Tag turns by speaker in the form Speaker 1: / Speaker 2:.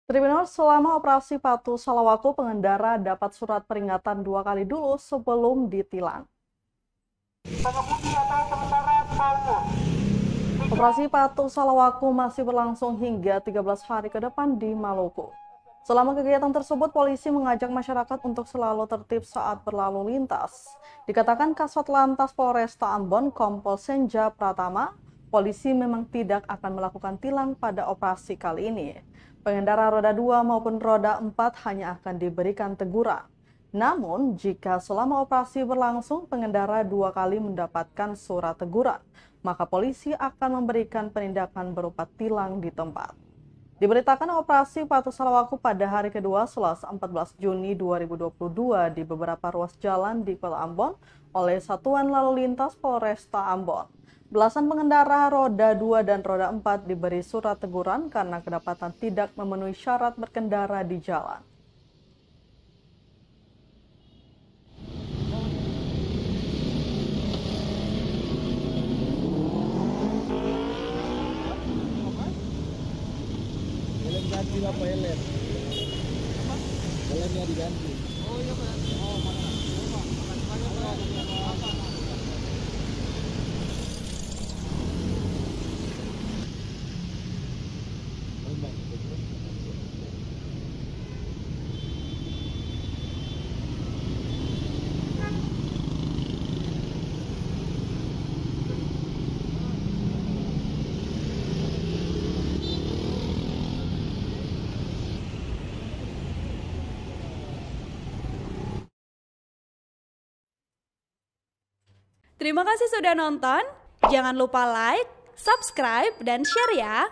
Speaker 1: Tribunal selama operasi Patuh Salawaku, pengendara dapat surat peringatan 2 kali dulu sebelum ditilang. Operasi Patuh Salawaku masih berlangsung hingga 13 hari ke depan di Maluku. Selama kegiatan tersebut, polisi mengajak masyarakat untuk selalu tertib saat berlalu lintas. Dikatakan Kasat Lantas Polresta Ambon, Kompol Senja Pratama, polisi memang tidak akan melakukan tilang pada operasi kali ini. Pengendara roda 2 maupun roda 4 hanya akan diberikan teguran. Namun, jika selama operasi berlangsung pengendara 2 kali mendapatkan surat teguran, maka polisi akan memberikan penindakan berupa tilang di tempat. Diberitakan operasi Patuh Salawaku pada hari kedua Selasa 14 Juni 2022 di beberapa ruas jalan di Kota Ambon oleh Satuan Lalu Lintas Polresta Ambon. Belasan pengendara roda 2 dan roda 4 diberi surat teguran karena kedapatan tidak memenuhi syarat berkendara di jalan.
Speaker 2: Helm ganti apa helm? Helmnya diganti. Oh iya Pak. Oh mana?
Speaker 3: Terima kasih sudah nonton. Jangan lupa like, subscribe, dan share ya.